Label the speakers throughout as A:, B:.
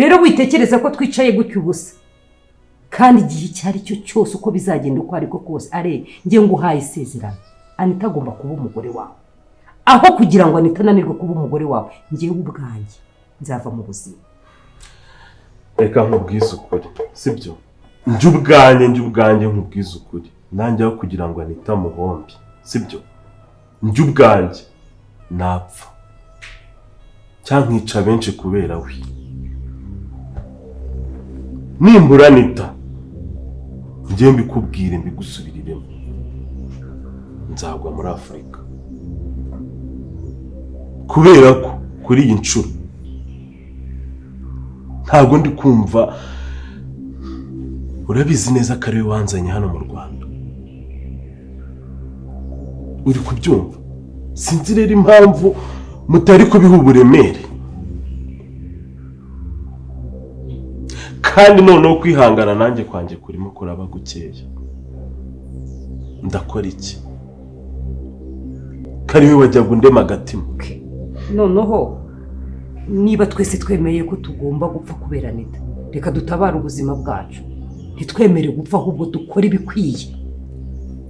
A: rero witekereza ko twicaye gutyo ubusa kandi igihe cyari cyo cyose uko bizagenda uko ariko kose are ngiye nguhaye isezerano Anita agomba kuba umugore wawe aho kugira ngo Anita nanirwe kuba umugore wawe ngiye ubwanjye nzava mu buzima.
B: Reka nkubwize ukuri sibyo njye ubwanjye nkubwize ukuri nanjye aho kugira ngo Anita muhombi sibyo njye ubwanjye napfa cyangwa nkica benshi kubera we nimbura Anita njye mbikubwire mbigusubiriremo nzagwa muri Afurika kubera ko kuri iyi nshuro ntabwo ndi kumva urabizi neza ko ariwe wanzanye hano mu Rwanda uri kubyumva sinzi rero impamvu mutari kubiha uburemere kandi noneho kwihangana nanjye kwanjye kurimo kuraba gukeya ndakora iki kariwe wajya gundema agatima
A: noneho niba twese twemeye ko tugomba gupfa kubera Anita reka dutabara ubuzima bwacu ntitwemere gupfa ahubwo dukora ibikwiye.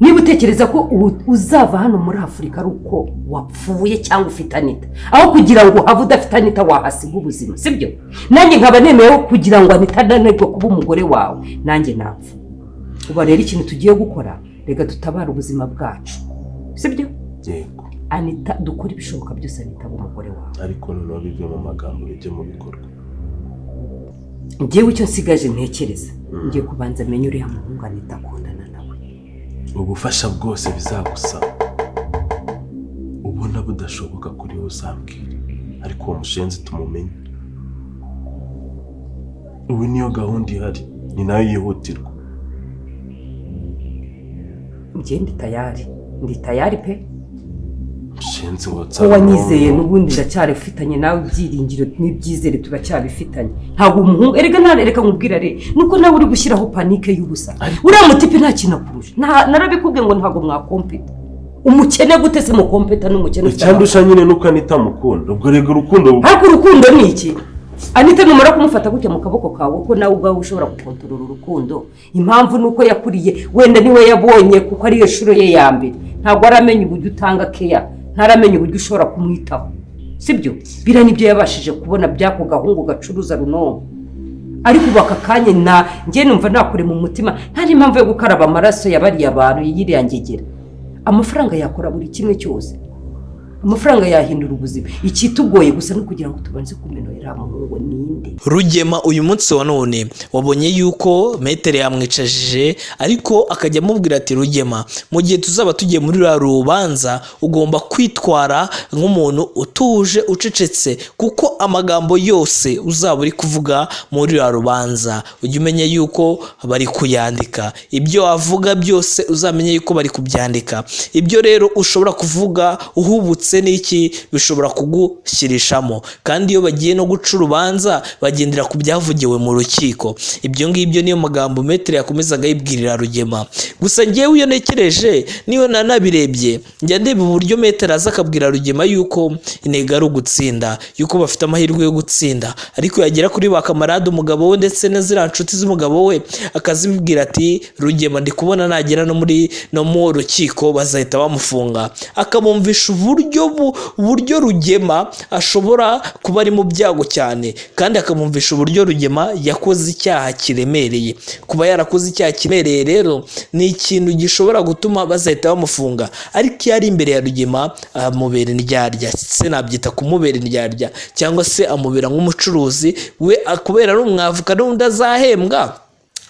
A: Niba utekereza ko uzava hano muri Afurika ari uko wapfuye cyangwa ufite Anita aho kugira ngo have udafite Anita wahasiga ubuzima sibyo nanjye nkaba nemeye kugira ngo Anita nanirwe kuba umugore wawe nanjye napfa. Uba rero ikintu tugiye gukora reka dutabara ubuzima bwacu sibyo
B: yego
A: Anita dukora ibishoboka byose Anita aba umugore wawe
B: ariko noneho bive mu magambo bijye mu bikorwa.
A: Njyewe icyo nsigaje ntekereza ngiye kubanza menye uriya muhungu Anita akundana nawe
B: ubufasha bwose bizagusaba ubona budashoboka kuri wowe uzambwira ariko uwo mushenzi tumumenye ubu niyo gahunda ihari ni nayo yihutirwa.
A: Njye ndi tayari pe
B: mushenzi
A: wanyizeye n'ubundi ndacyari ufitanye nawe ibyiringiro n'ibyizere turacyabifitanye ntabwo umuhungu reka nkubwira nuko nawe uri gushyiraho panike y'ubusa uriya mutipe nta kintu akurusha narabikubwiye ngo ntabwo mwakompeta umukene gute se mukompeta n'umukene
B: icyandusha nyine nuko Anita mukunda ubwo rego urukundo
A: ariko urukundo ni iki Anita numara kumufata gutya mu kaboko kawe ko nawe ubwawe ushobora gukontorora urukundo impamvu nuko yakuriye wenda niwe yabonye kuko ari shuro ye ya mbere ntabwo aramenya uburyo utanga keya ntaramenya uburyo ushobora kumwitaho sibyo bira nibyo yabashije kubona byako gahungu gacuruza runo ariko bakakanye na ngiye numva nakure mu mutima ntari impamvu yo gukaraba amaraso yabariye abantu yiriyangegera amafaranga yakora buri kimwe cyose amafaranga yahindura ubuzima ikitugoye gusa no kugira ngo tubanze kumenera muhungu ninde.
C: Rugema uyu munsi wa none wabonye yuko metere yamwicajije ariko akajya amubwira ati Rugema mu gihe tuzaba tugiye muri rubanza ugomba kwitwara nk'umuntu utuje ucecetse kuko amagambo yose uzaba uri kuvuga muri rubanza ujye umenya yuko bari kuyandika ibyo avuga byose uzamenye yuko bari kubyandika ibyo rero ushobora kuvuga uhubutse n'iki bishobora kugushyirishamo kandi iyo bagiye no guca urubanza bagendera ku byavugiwe mu rukiko. Ibyo ngibyo niyo magambo metere yakomezaga yibwirira Rugema. Gusa ngewe iyo nekereje niyo nanabirebye njya ndeba uburyo metere aza akabwira Rugema yuko intego ari ugutsinda yuko bafite amahirwe yo gutsinda ariko yagera kuri ba kamarade umugabo we ndetse n'izira nshuti z'umugabo we akazibwira ati Rugema ndi kubona nagera no mu rukiko bazahita bamufunga akamumvisha uburyo Rugema ashobora kuba ari mu byago cyane kandi akamumvisha uburyo Rugema yakoze icyaha kiremereye. Kuba yarakoze icyaha kiremereye rero ni ikintu gishobora gutuma bazahita bamufunga ariko iyo ari imbere ya Rugema amubera indyarya se nabyita kumubera indyarya cyangwa se amubera nk'umucuruzi we akubera ari umwavuka n'undi azahembwa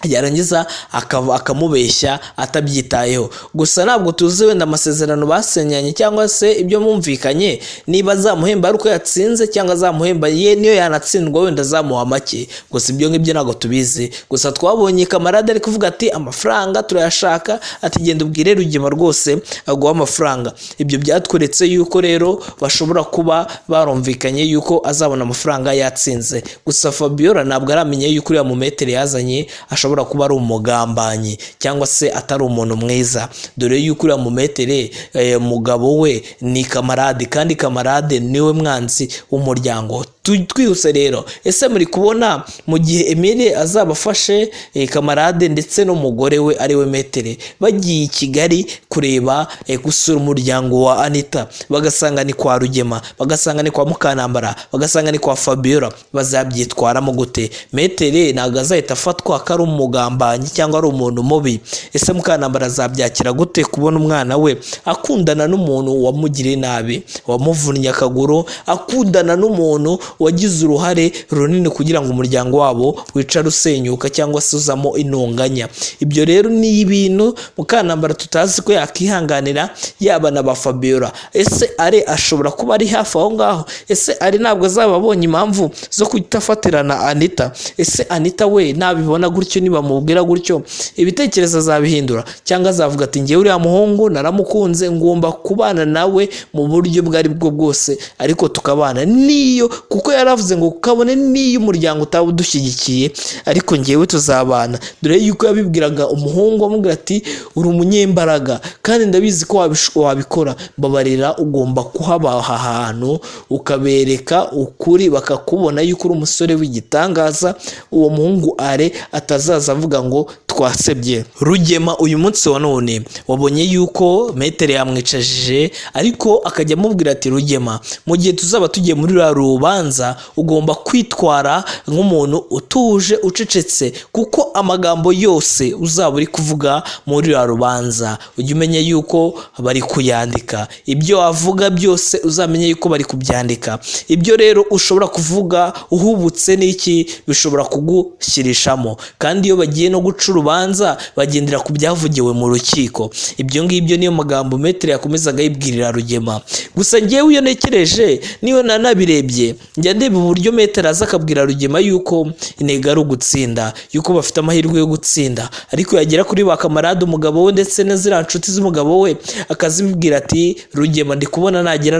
C: yarangiza akamubeshya atabyitayeho. Gusa ntabwo tuzi wenda amasezerano basenyanye cyangwa se ibyo mumvikanye niba zamuhemba ari uko yatsinze cyangwa zamuhemba ye niyo yanatsindwa wenda zamuha make. Gusa ibyo ngibyo ntabwo tubizi. Gusa twabonye kamarade ari kuvuga ati amafaranga turayashaka ati genda ubwire Rugema rwose aguha amafaranga. Ibyo byatweretse yuko rero bashobora kuba barumvikanye yuko azabona amafaranga yatsinze. Gusa Fabiola ntabwo aramenye yuko uriya mu metere yazanye ashobora kuba ari umugambanyi cyangwa se atari umuntu mwiza dore yuko uriya mu metere mugabo we ni kamarade kandi kamarade niwe mwanzi w'umuryango. twihuse rero, ese muri kubona mu gihe Emile azaba afashe kamarade ndetse n'umugore we ari we Metere bagiye i Kigali kureba gusura umuryango wa Anita, bagasanga ni kwa Rugema, bagasanga ni kwa Mukanambara, bagasanga ni kwa Fabiola, bazabyitwaramo gute? Metere ntabwo azahita afatwa ko ari umugambanyi cyangwa ari umuntu mubi. Ese Mukanambara azabyakira gute kubona umwana we akundana n'umuntu wamugiriye nabi, wamuvunnye akaguru, akundana n'umuntu wagize uruhare runini kugira ngo umuryango wabo wicare usenyuka cyangwa se uzamo intonganya? Ibyo rero ni ibintu Mukanambara tutazi ko yakihanganira, yaba na ba Fabiola. Ese Ari ashobora kuba ari hafi aho ngaho? Ese Ari ntabwo azaba abonye impamvu zo kutafatirana Anita? Ese Anita we nabibona gutyo, nibamubwira gutyo ibitekerezo azabihindura, cyangwa azavuga ati ngewe uriya muhungu naramukunze, ngomba kubana nawe mu buryo bwari bwo bwose, ariko tukabana niyo, kuko yaravuze ngo kabone niyo umuryango utaba udushyigikiye ariko ngewe tuzabana. Dore yuko yabibwiraga umuhungu amubwira ati uri umunyembaraga kandi ndabizi ko wabikora, mbabarira ugomba kuhaba aha hantu ukabereka ukuri, bakakubona yuko uri umusore w'igitangaza, uwo muhungu Are atazaza avuga ngo twasebye. Rugema uyu munsi wa none wabonye yuko Metere yamwicajije, ariko akajya amubwira ati Rugema, mu gihe tuzaba tugiye muri ruriya rubanza ugomba kwitwara nk'umuntu utuje ucecetse, kuko amagambo yose uzaba uri kuvuga muri ruriya rubanza ujye umenya yuko bari kuyandika, ibyo wavuga byose uzamenye yuko bari kubyandika. Ibyo rero ushobora kuvuga uhubutse n'iki bishobora kugushyirishamo, kandi iyo bagiye no guca urubanza bagendera ku byavugiwe mu rukiko. Ibyo ngibyo niyo magambo Metere yakomezaga yibwirira Rugema. Gusa ngewe iyo nekereje niyo nanabirebye, njya ndeba uburyo Metere aza akabwira Rugema yuko intego ari ugutsinda, yuko bafite amahirwe yo gutsinda, ariko yagera kuri ba kamarade umugabo we ndetse na ziriya nshuti z'umugabo we akazibwira ati Rugema ndi kubona nagera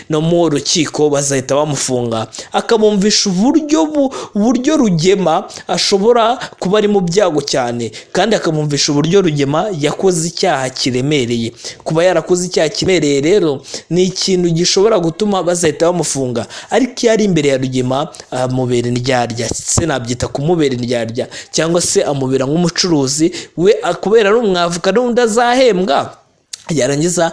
C: no mu rukiko bazahita bamufunga, akamumvisha uburyo Rugema ashobora kuba ari mu byago cyane, kandi akamumvisha uburyo Rugema yakoze icyaha kiremereye. Kuba yarakoze icyaha kiremereye rero ni ikintu gishobora gutuma bazahita bamufunga, ariko iyo ari imbere ya Rugema amubera indyarya, se nabyita kumubera indyarya, cyangwa se amubera nk'umucuruzi we, kubera ari umwavuka n'undi azahembwa, yarangiza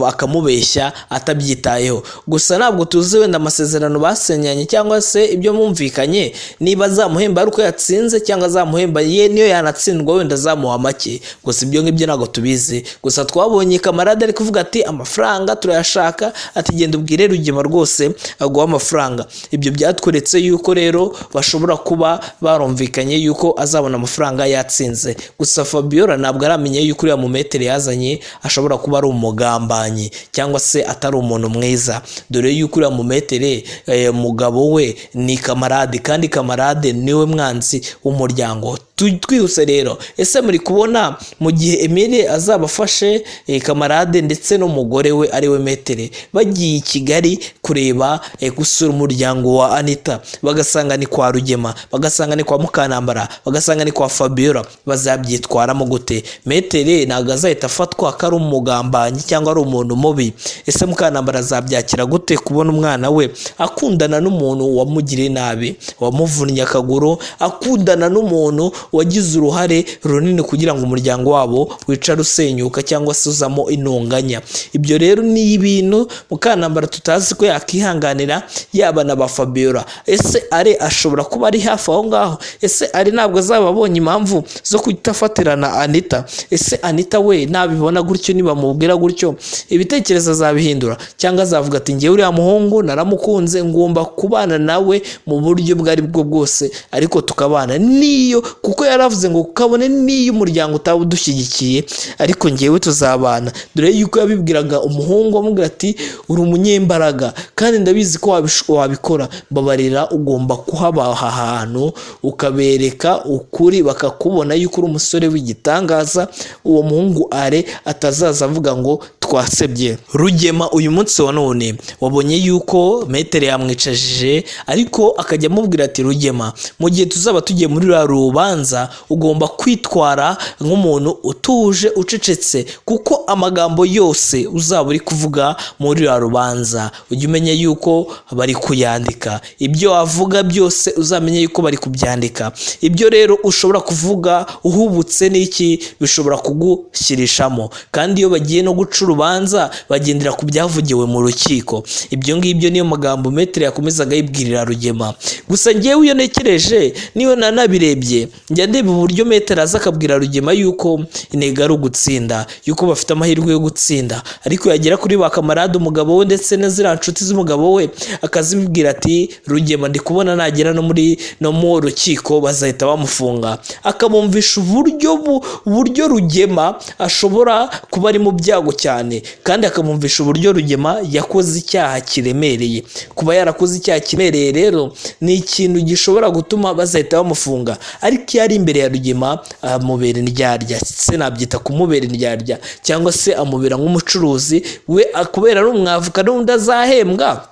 C: akamubeshya atabyitayeho. Gusa ntabwo tuzi wenda amasezerano basenyanye cyangwa se ibyo mwumvikanye, niba azamuhemba ari uko yatsinze cyangwa azamuhemba ye niyo yanatsindwa wenda azamuha make. Gusa ibyo ngibyo ntabwo tubizi. Gusa twabonye kamarade ari kuvuga ati amafaranga turayashaka, ati genda ubwire Rugema rwose aguha amafaranga. Ibyo byatweretse yuko rero bashobora kuba barumvikanye yuko azabona amafaranga yatsinze. Gusa Fabiola ntabwo aramenye yuko uriya mu Metere yazanye ashobora kuba ari umugambanyi cyangwa se atari umuntu mwiza, dore yuko uriya mu Metere mugabo we ni kamarade, kandi kamarade niwe mwanzi w'umuryango. Twihuse rero, ese muri kubona mu gihe Emile azaba afashe kamarade ndetse n'umugore we ari we Metere bagiye i Kigali kureba gusura umuryango wa Anita, bagasanga ni kwa Rugema, bagasanga ni kwa Mukanambara, bagasanga ni kwa Fabiola, bazabyitwaramo gute? Metere ntabwo azahita afatwa ko ari umugambanyi cyangwa ari umuntu mubi. Ese Mukanambara azabyakira gute kubona umwana we akundana n'umuntu wamugiriye nabi, wamuvunnye akaguru, akundana n'umuntu wagize uruhare runini kugira ngo umuryango wabo wicare usenyuka cyangwa se uzamo intonganya? Ibyo rero ni ibintu Mukanambara tutazi ko yakihanganira, yaba na ba Fabiola. Ese Ari ashobora kuba ari hafi aho ngaho? Ese Ari ntabwo azaba abonye impamvu zo kutafatirana Anita? Ese Anita we nabibona gutyo, nibamubwira gutyo ibitekerezo azabihindura, cyangwa azavuga ati ngewe uriya muhungu naramukunze, ngomba kubana nawe mu buryo bwari bwo bwose, ariko tukabana niyo, kuko yaravuze ngo kabone niyo umuryango utaba udushyigikiye ariko ngewe tuzabana. Dore yuko yabibwiraga umuhungu amubwira ati uri umunyembaraga kandi ndabizi ko wabikora, mbabarira ugomba kuhaba aha hantu ukabereka ukuri, bakakubona yuko uri umusore w'igitangaza, uwo muhungu Are atazaza avuga ngo twasebye. Rugema uyu munsi wa none wabonye yuko metere yamwicajije ariko akajya amubwira ati Rugema, mu gihe tuzaba tugiye muri ruriya rubanza ugomba kwitwara nk'umuntu utuje ucecetse, kuko amagambo yose uzaba uri kuvuga muri ruriya rubanza ujye umenya yuko bari kuyandika. Ibyo wavuga byose uzamenye yuko bari kubyandika. Ibyo rero ushobora kuvuga uhubutse n'iki bishobora kugushyirishamo, kandi iyo bagiye no guca urubanza bagendera ku byavugiwe mu rukiko. Ibyo ngibyo niyo magambo metere yakomezaga yibwirira Rugema. Gusa ngewe iyo nekereje niyo nanabirebye njya ndeba uburyo metere aza akabwira Rugema yuko intego ari ugutsinda, yuko bafite amahirwe yo gutsinda, ariko yagera kuri ba kamarade umugabo we ndetse na ziriya nshuti z'umugabo we akazibwira ati Rugema ndi kubona nagera no mu rukiko bazahita bamufunga. Akamumvisha uburyo Rugema ashobora kuba ari mu byago cyane, kandi akamumvisha uburyo Rugema yakoze icyaha kiremereye. Kuba yarakoze icyaha kiremereye rero ni ikintu gishobora gutuma bazahita bamufunga, ariko iyo ari imbere ya Rugema amubera indyarya, se nabyita kumubera indyarya, cyangwa se amubera nk'umucuruzi we kubera ari umwavuka n'undi azahembwa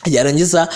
C: yarangiza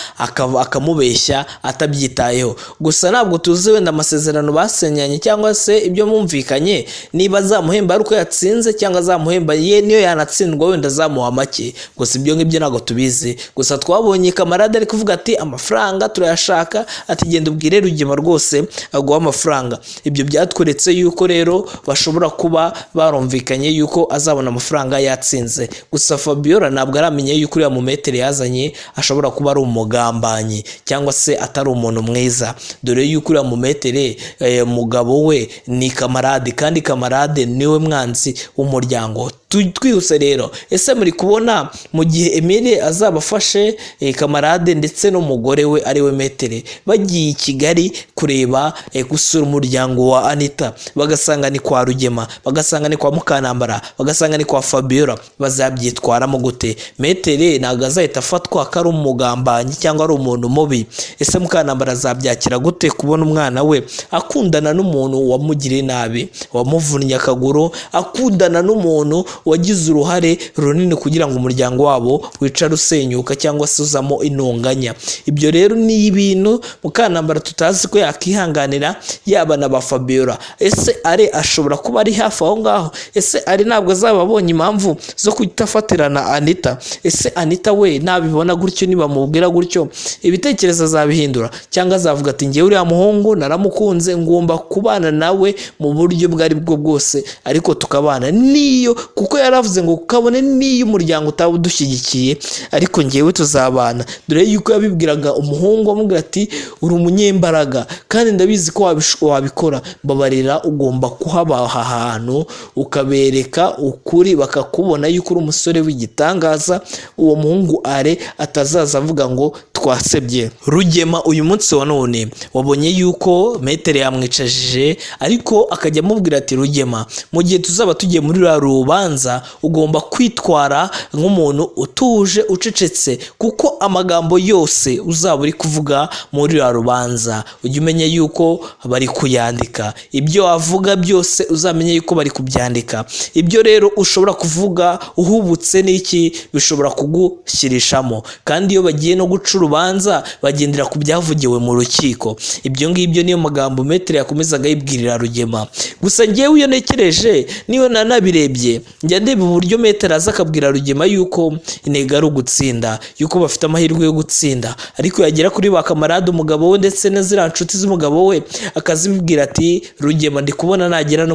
C: akamubeshya atabyitayeho. Gusa ntabwo tuzi wenda amasezerano basenyanye cyangwa se ibyo mwumvikanye, niba azamuhemba ari uko yatsinze cyangwa azamuhemba ye niyo yanatsindwa wenda azamuha make. Gusa ibyo ngibyo ntabwo tubizi. Gusa twabonye kamarade ari kuvuga ati amafaranga turayashaka, ati genda ubwire Rugema rwose aguha amafaranga. Ibyo byatweretse yuko rero bashobora kuba barumvikanye yuko azabona amafaranga yatsinze. Gusa Fabiola ntabwo aramenye yuko uriya mu metere yazanye ashobora kuba ari umugambanyi cyangwa se atari umuntu mwiza, dore yuko uriya mu metere mugabo we ni kamarade, kandi kamarade niwe mwanzi w'umuryango. Twihuse rero, ese muri kubona mu gihe Emile azaba afashe kamarade ndetse n'umugore we ari we metere bagiye i Kigali kureba gusura umuryango wa Anita, bagasanga ni kwa Rugema, bagasanga ni kwa Mukanambara, bagasanga ni kwa Fabiola, bazabyitwaramo gute? Metere ntabwo azahita afatwa ko ari umugambanyi cyangwa ari umuntu mubi. Ese Mukanambara azabyakira gute kubona umwana we akundana n'umuntu wamugiriye nabi, wamuvunnye akaguru, akundana n'umuntu wagize uruhare runini kugira ngo umuryango wabo wicare usenyuka cyangwa se uzamo intonganya? Ibyo rero ni ibintu Mukanambara tutazi ko yakihanganira, yaba na ba Fabiola. Ese ari ashobora kuba ari hafi aho ngaho? Ese ari ntabwo azaba abonye impamvu zo kutafatirana Anita? Ese Anita we nabibona gutyo, nibamubwira gutyo ibitekerezo azabihindura, cyangwa azavuga ati ngewe uriya muhungu naramukunze ngomba kubana nawe mu buryo bwari bwo bwose, ariko tukabana niyo kuko yaravuze ngo kabone niyo umuryango utaba udushyigikiye ariko ngewe tuzabana. Dore yuko yabibwiraga umuhungu amubwira ati uri umunyembaraga kandi ndabizi ko wabikora, mbabarira ugomba kuhaba aha hantu ukabereka ukuri, bakakubona yuko uri umusore w'igitangaza, uwo muhungu are atazaza avuga ngo twasebye. Rugema uyu munsi wa none wabonye yuko metere yamwicajije ariko akajya amubwira ati Rugema, mu gihe tuzaba tugiye muri ruriya rubanza ugomba kwitwara nk'umuntu utuje ucecetse, kuko amagambo yose uzaba uri kuvuga muri ruriya rubanza ujye umenya yuko bari kuyandika. Ibyo wavuga byose uzamenye yuko bari kubyandika. Ibyo rero ushobora kuvuga uhubutse n'iki bishobora kugushyirishamo, kandi iyo bagiye no guca urubanza bagendera ku byavugiwe mu rukiko. Ibyo ngibyo niyo magambo metere yakomezaga yibwirira Rugema. Gusa ngewe iyo nekereje niyo nanabirebye njya ndeba uburyo metere aza akabwira Rugema yuko intego ari ugutsinda, yuko bafite amahirwe yo gutsinda, ariko yagera kuri ba kamarade umugabo we ndetse na ziriya nshuti z'umugabo we akazibwira ati Rugema ndi kubona nagera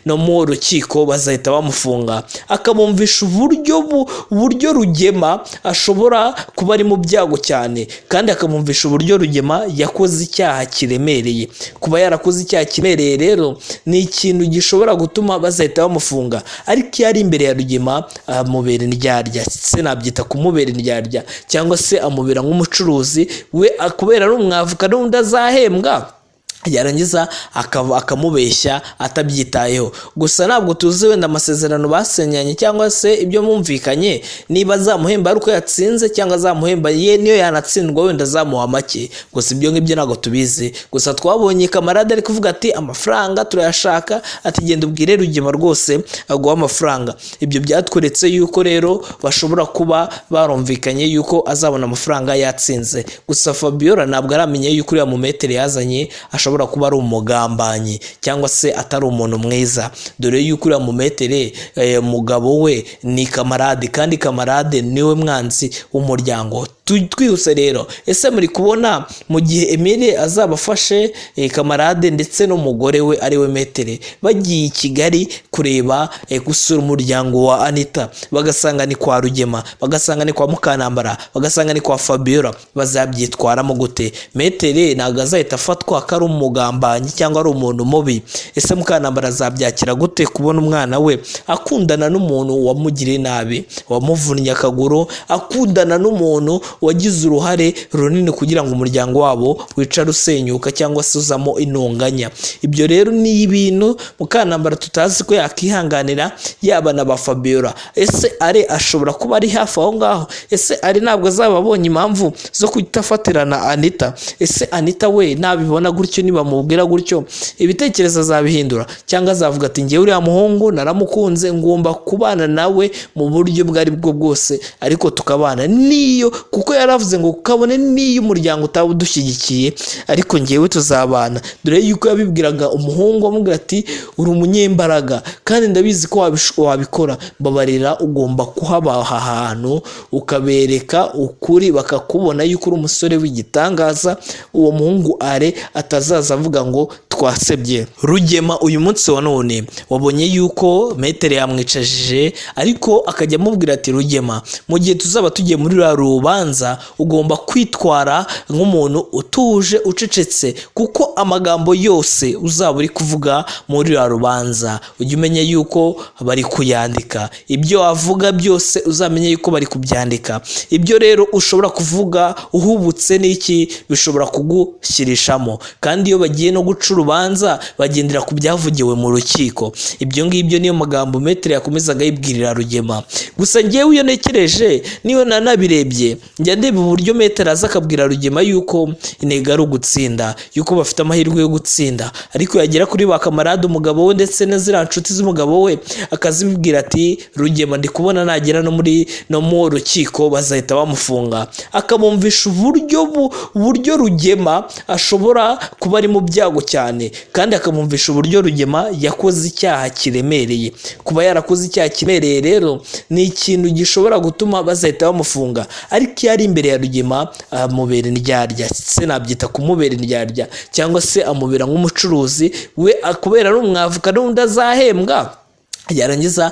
C: no mu rukiko bazahita bamufunga. Akamumvisha uburyo Rugema ashobora kuba ari mu byago cyane, kandi akamumvisha uburyo Rugema yakoze icyaha kiremereye. Kuba yarakoze icyaha kiremereye rero ni ikintu gishobora gutuma bazahita bamufunga, ariko iyo ari imbere ya Rugema amubera indyarya, se nabyita kumubera indyarya, cyangwa se amubera nk'umucuruzi we kubera ari umwavuka n'undi azahembwa yarangiza akamubeshya atabyitayeho. Gusa ntabwo tuzi wenda amasezerano basenyanye cyangwa se ibyo mwumvikanye, niba azamuhemba ari uko yatsinze cyangwa azamuhemba ye niyo yanatsindwa wenda azamuha make. Gusa ibyo ngibyo ntabwo tubizi. Gusa twabonye kamarade ari kuvuga ati amafaranga turayashaka, ati genda ubwire Rugema rwose aguha amafaranga. Ibyo byatweretse yuko rero bashobora kuba barumvikanye yuko azabona amafaranga yatsinze. Gusa Fabiola ntabwo aramenye yuko uriya mumetere yazanye ashobora kuba ari umugambanyi cyangwa se atari umuntu mwiza, dore yuko uriya mumetere mugabo we ni kamarade, kandi kamarade niwe mwanzi w'umuryango. Twihuse rero, ese muri kubona mu gihe Emile azaba afashe kamarade ndetse n'umugore we ari we metere bagiye i Kigali kureba gusura umuryango wa Anita, bagasanga ni kwa Rugema, bagasanga ni kwa Mukanambara, bagasanga ni kwa Fabiola, bazabyitwaramo gute? Metere ntabwo azahita afatwa ko ari umugambanyi cyangwa ari umuntu mubi. Ese Mukanambara azabyakira gute kubona umwana we akundana n'umuntu wamugiriye nabi, wamuvunnye akaguru, akundana n'umuntu wagize uruhare runini kugira ngo umuryango wabo wicare usenyuka cyangwa se uzamo intonganya? Ibyo rero ni ibintu Mukanambara tutazi ko yakihanganira, yaba na ba Fabiola. Ese Are ashobora kuba ari hafi aho ngaho? Ese Are ntabwo azaba abonye impamvu zo kutafatirana Anita? Ese Anita we nabibona gutyo, nibamubwira gutyo ibitekerezo azabihindura cyangwa azavuga ati ngewe uriya muhungu naramukunze, ngomba kubana nawe mu buryo bwari bwo bwose, ariko tukabana niyo, kuko yaravuze ngo kabone niyo umuryango utaba udushyigikiye ariko ngewe tuzabana. Dore yuko yabibwiraga umuhungu amubwira ati uri umunyembaraga kandi ndabizi ko wabikora, babarira ugomba kuhabaha ahantu ukabereka ukuri, bakakubona yuko uri umusore w'igitangaza. Uwo muhungu Are atazaza avuga ngo twasebye. Rugema uyu munsi wa none wabonye yuko metere yamwicajije, ariko akajya amubwira ati Rugema, mu gihe tuzaba tugiye muri rubanza ugomba kwitwara nk'umuntu utuje ucecetse, kuko amagambo yose uzaba uri kuvuga muri rubanza ujye umenya yuko bari kuyandika. Ibyo wavuga byose uzamenye yuko bari kubyandika. Ibyo rero ushobora kuvuga uhubutse n'iki bishobora kugushyirishamo, kandi iyo bagiye no guca urubanza bagendera ku byavugiwe mu rukiko. Ibyo ngibyo niyo magambo metere yakomezaga yibwirira Rugema. Gusa ngewe iyo nekereje niyo nanabirebye njya ndeba uburyo metere aza akabwira Rugema yuko intego ari ugutsinda, yuko bafite amahirwe yo gutsinda, ariko yagera kuri ba kamarade umugabo we ndetse n'izira nshuti z'umugabo we akazibwira ati Rugema ndi kubona nagera no mu rukiko bazahita bamufunga, akamumvisha uburyo Rugema ashobora kuba ari mu byago cyane, kandi akamumvisha uburyo Rugema yakoze icyaha kiremereye. Kuba yarakoze icyaha kiremereye rero ni ikintu gishobora gutuma bazahita bamufunga, ariko iyo ari imbere ya Rugema amubera indyarya, se nabyita kumubera indyarya, cyangwa se amubera nk'umucuruzi we, kubera ari umwavuka n'undi azahembwa, yarangiza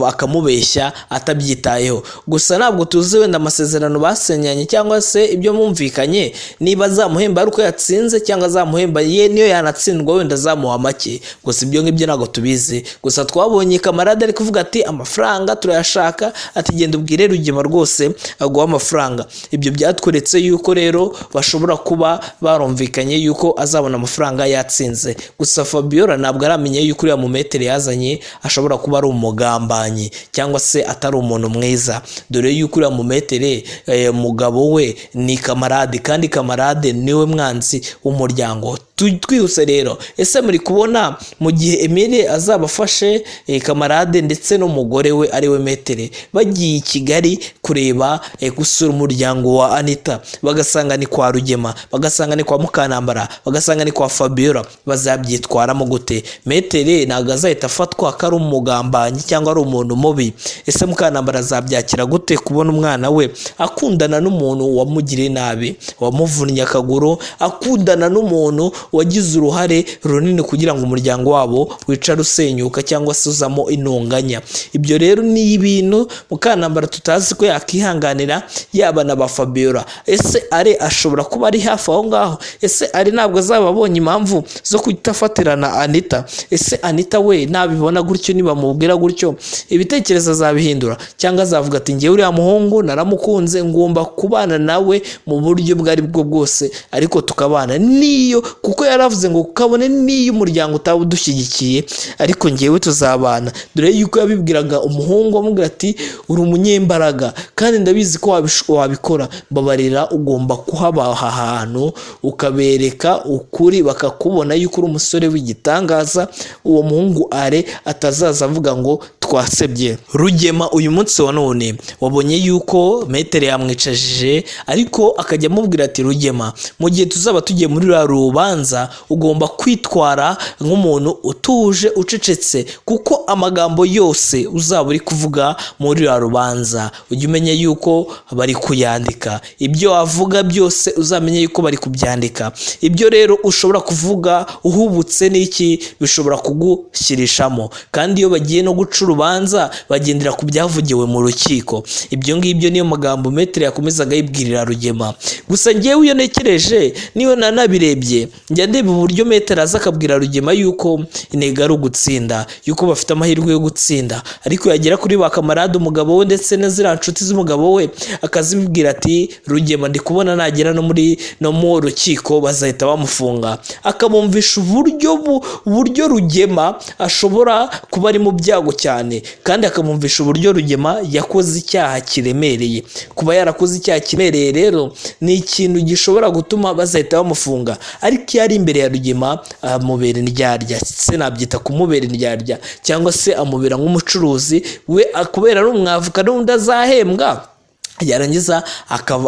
C: akamubeshya atabyitayeho. Gusa ntabwo tuzi wenda amasezerano basenyanye cyangwa se ibyo mwumvikanye, niba azamuhemba ari uko yatsinze cyangwa azamuhemba ye niyo yanatsindwa wenda azamuha make. Gusa ibyo ngibyo ntabwo tubizi. Gusa twabonye kamarade ari kuvuga ati amafaranga turayashaka, ati genda ubwire Rugema rwose aguha amafaranga. Ibyo byatweretse yuko rero bashobora kuba barumvikanye yuko azabona amafaranga yatsinze. Gusa Fabiola ntabwo aramenye yuko uriya mumetere yazanye ashobora kuba ari umugambanyi cyangwa se atari umuntu mwiza, dore yuko uriya mumetere mugabo we ni kamarade, kandi kamarade niwe mwanzi w'umuryango. Twihuse rero, ese muri kubona mu gihe Emile azaba afashe kamarade ndetse n'umugore we ari we metere bagiye i Kigali kureba gusura umuryango wa Anita, bagasanga ni kwa Rugema, bagasanga ni kwa Mukanambara, bagasanga ni kwa Fabiola, bazabyitwaramo gute? Metere ntabwo azahita afatwa ko ari umugambanyi cyangwa ari umuntu mubi. Ese Mukanambara azabyakira gute kubona umwana we akundana n'umuntu wamugiriye nabi, wamuvunnye akaguru, akundana n'umuntu wagize uruhare runini kugira ngo umuryango wabo wicare usenyuka cyangwa se uzamo intonganya? Ibyo rero ni ibintu Mukanambara tutazi ko yakihanganira, yaba na ba Fabiola. Ese Are ashobora kuba ari hafi aho ngaho? Ese Are ntabwo azaba abonye impamvu zo kutafatirana Anita? Ese Anita we nabibona gutyo, nibamubwira gutyo ibitekerezo azabihindura cyangwa azavuga ati ngewe uriya muhungu naramukunze, ngomba kubana nawe mu buryo bwari bwo bwose, ariko tukabana niyo, kuko kuko yaravuze ngo kabone n'iyo umuryango utaba udushyigikiye ariko ngewe tuzabana. Dore yuko yabibwiraga umuhungu amubwira ati uri umunyembaraga kandi ndabizi ko wabikora, mbabarira ugomba kuhaba aha hantu ukabereka ukuri bakakubona yuko uri umusore w'igitangaza, uwo muhungu are atazaza avuga ngo twasebye. Rugema uyu munsi wa none wabonye yuko metere yamwicajije ariko akajya amubwira ati Rugema, mu gihe tuzaba tugiye muri ruriya rubanza ugomba kwitwara nk'umuntu utuje ucecetse, kuko amagambo yose uzaba uri kuvuga muri ruriya rubanza ujye umenya yuko bari kuyandika, ibyo wavuga byose uzamenye yuko bari kubyandika. Ibyo rero ushobora kuvuga uhubutse n'iki bishobora kugushyirishamo, kandi iyo bagiye no guca urubanza bagendera ku byavugiwe mu rukiko. Ibyo ngibyo niyo magambo metere yakomezaga yibwirira Rugema. Gusa ngewe iyo nekereje niyo nanabirebye njya ndeba uburyo metere aza akabwira Rugema yuko intego ari ugutsinda, yuko bafite amahirwe yo gutsinda, ariko yagera kuri ba kamarade umugabo we ndetse na ziriya nshuti z'umugabo we akazibwira ati Rugema ndi kubona nagera no mu rukiko bazahita bamufunga, akamumvisha uburyo Rugema ashobora kuba ari mu byago cyane, kandi akamumvisha uburyo Rugema yakoze icyaha kiremereye. Kuba yarakoze icyaha kiremereye rero ni ikintu gishobora gutuma bazahita bamufunga, ariko iyo ari imbere ya Rugema amubera indyarya, se nabyita kumubera indyarya, cyangwa se amubera nk'umucuruzi we akubera ari umwavuka n'undi azahembwa yarangiza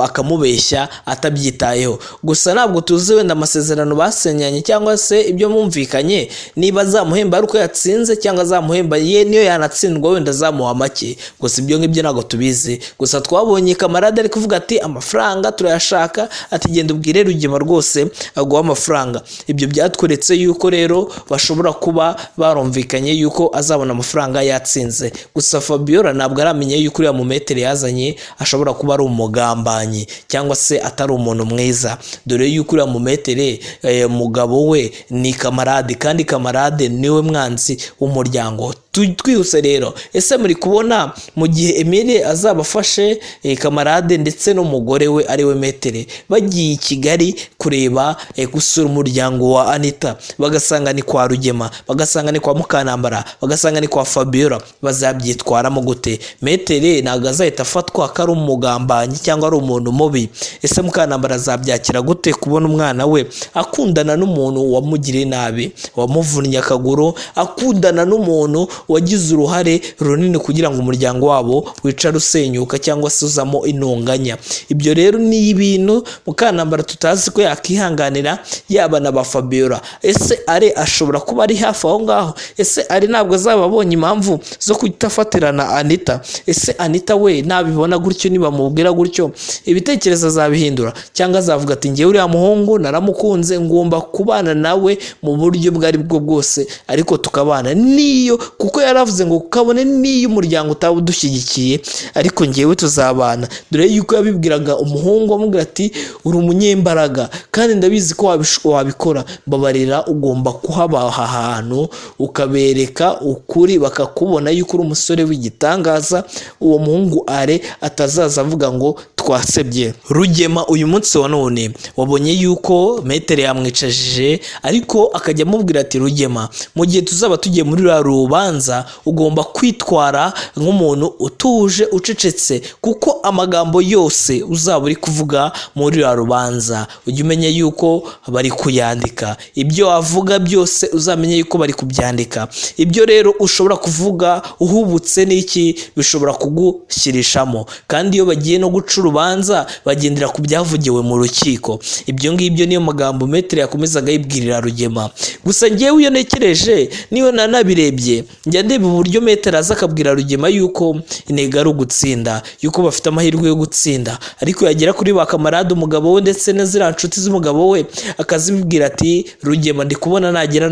C: akamubeshya atabyitayeho. Gusa ntabwo tuzi wenda amasezerano basenyanye cyangwa se ibyo mwumvikanye, niba azamuhemba ari uko yatsinze cyangwa azamuhemba ye niyo yanatsindwa wenda azamuha make. Gusa ibyo ngibyo ntabwo tubizi. Gusa twabonye kamarade ari kuvuga ati amafaranga turayashaka, ati genda ubwire Rugema rwose aguha amafaranga. Ibyo byatweretse yuko rero bashobora kuba barumvikanye yuko azabona amafaranga yatsinze. Gusa Fabiola ntabwo aramenye yuko uriya mumetere yazanye ashobora kuba ari umugambanyi cyangwa se atari umuntu mwiza, dore yuko uriya mumetere mugabo we ni kamarade, kandi kamarade niwe mwanzi w'umuryango. Twihuse rero, ese muri kubona mu gihe Emile azaba afashe kamarade ndetse n'umugore we ari we metere bagiye i Kigali kureba gusura umuryango wa Anita, bagasanga ni kwa Rugema, bagasanga ni kwa Mukanambara, bagasanga ni kwa Fabiola, bazabyitwaramo gute? Metere ntabwo azahita afatwa ko ari umugambanyi cyangwa ari umuntu mubi. Ese Mukanambara azabyakira gute kubona umwana we akundana n'umuntu wamugiriye nabi, wamuvunnye akaguru, akundana n'umuntu wagize uruhare runini kugira ngo umuryango wabo wicare usenyuka cyangwa se uzamo intonganya? Ibyo rero ni ibintu Mukanambara tutazi ko yakihanganira, yaba na ba Fabiola. Ese are ashobora kuba ari hafi aho ngaho? Ese ari ntabwo azaba abonye impamvu zo kutafatirana Anita? Ese Anita we nabibona gutyo, niba mubwira gutyo ibitekerezo azabihindura, cyangwa azavuga ati ngewe uriya muhungu naramukunze ngomba kubana nawe mu buryo bwari bwo bwose ariko tukabana, niyo kuko yaravuze ngo kabone n'iyo umuryango utaba udushyigikiye ariko ngewe tuzabana. Dore yuko yabibwiraga umuhungu amubwira ati uri umunyembaraga kandi ndabizi ko wabikora, mbabarira ugomba kuhaba aha hantu ukabereka ukuri bakakubona yuko uri umusore w'igitangaza, uwo muhungu are atazaza avuga ngo twasebye. Rugema uyu munsi wa none wabonye yuko metere yamwicajije ariko akajya amubwira ati Rugema, mu gihe tuzaba tugiye muri ruriya rubanza ugomba kwitwara nk'umuntu utuje ucecetse, kuko amagambo yose uzaba uri kuvuga muri ruriya rubanza ujye umenya yuko bari kuyandika, ibyo wavuga byose uzamenye yuko bari kubyandika. Ibyo rero ushobora kuvuga uhubutse n'iki bishobora kugushyirishamo, kandi iyo bagiye no guca urubanza bagendera ku byavugiwe mu rukiko. Ibyo ngibyo niyo magambo metere yakomezaga yibwirira Rugema. Gusa ngewe iyo nekereje niyo nanabirebye njya ndeba uburyo metere aza akabwira Rugema yuko intego ari ugutsinda, yuko bafite amahirwe yo gutsinda, ariko yagera kuri ba kamarade umugabo we ndetse na ziriya nshuti z'umugabo we akazibwira ati Rugema ndi kubona nagera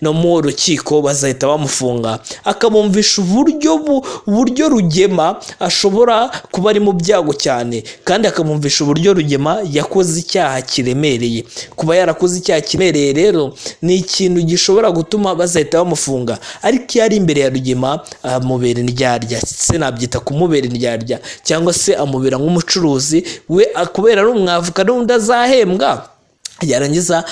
C: no mu rukiko bazahita bamufunga, akamumvisha uburyo Rugema ashobora kuba ari mu byago cyane, kandi akamumvisha uburyo Rugema yakoze icyaha kiremereye. Kuba yarakoze icyaha kiremereye rero ni ikintu gishobora gutuma bazahita bamufunga, ariko iyo ari imbere ya Rugema amubera indyarya, se nabyita kumubera indyarya, cyangwa se amubera nk'umucuruzi we akubera ari umwavuka n'undi azahembwa. yarangiza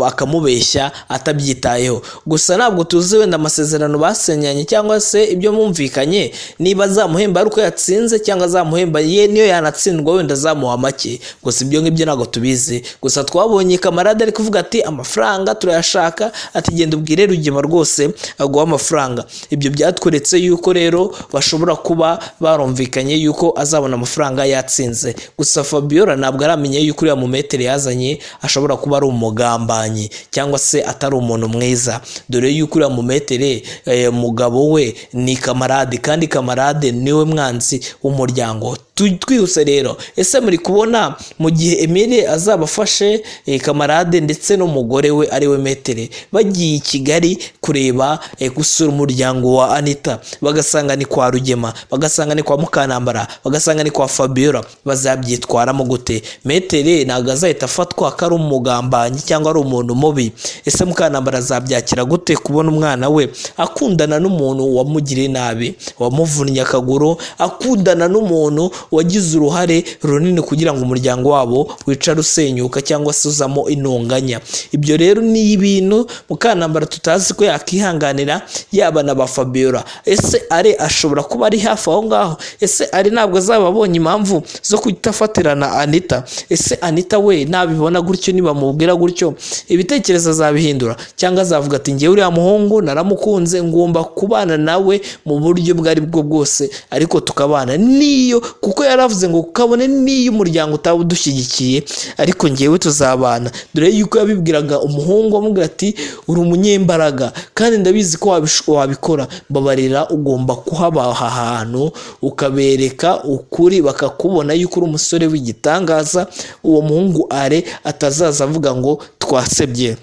C: akamubeshya atabyitayeho. Gusa ntabwo tuzi wenda amasezerano basenyanye cyangwa se ibyo mwumvikanye, niba azamuhemba ari uko yatsinze cyangwa azamuhemba ye niyo yanatsindwa wenda azamuha make. Gusa ibyo ngibyo ntabwo tubizi. Gusa twabonye kamarade ari kuvuga ati amafaranga turayashaka, ati genda ubwire Rugema rwose aguha amafaranga. Ibyo byatweretse yuko rero bashobora kuba barumvikanye yuko azabona amafaranga yatsinze. Gusa Fabiola ntabwo aramenye yuko uriya mumetere yazanye ashobora kuba ari umugambanyi cyangwa se atari umuntu mwiza, dore yuko uriya mumetere mugabo we ni kamarade, kandi kamarade niwe mwanzi w'umuryango. Twihuse rero, ese muri kubona mu gihe Emile azaba afashe kamarade ndetse n'umugore we ari we metere bagiye i Kigali kureba gusura umuryango wa Anita, bagasanga ni kwa Rugema, bagasanga ni kwa Mukanambara, bagasanga ni kwa Fabiola, bazabyitwaramo gute? Metere ntabwo azahita afatwa ko ari umugambanyi cyangwa ari umuntu mubi. Ese Mukanambara azabyakira gute kubona umwana we akundana n'umuntu wamugiriye nabi, wamuvunnye akaguru, akundana n'umuntu wagize uruhare runini kugira ngo umuryango wabo wicare usenyuka cyangwa se uzamo intonganya? Ibyo rero ni ibintu Mukanambara tutazi ko yakihanganira, yaba na ba Fabiola. Ese ari ashobora kuba ari hafi aho ngaho? Ese ari ntabwo azaba abonye impamvu zo kutafatirana Anita? Ese Anita we nabibona gutyo, nibamubwira gutyo ibitekerezo azabihindura cyangwa azavuga ati ngewe uriya muhungu naramukunze, ngomba kubana nawe mu buryo bwari bwo bwose ariko tukabana, niyo kuko yaravuze ngo kabone niyo umuryango utaba udushyigikiye ariko ngewe tuzabana. Dore yuko yabibwiraga umuhungu amubwira ati uri umunyembaraga kandi ndabizi ko wabikora, mbabarira ugomba kuhaba aha hantu ukabereka ukuri, bakakubona yuko uri umusore w'igitangaza, uwo muhungu are atazaza avuga ngo twasebye.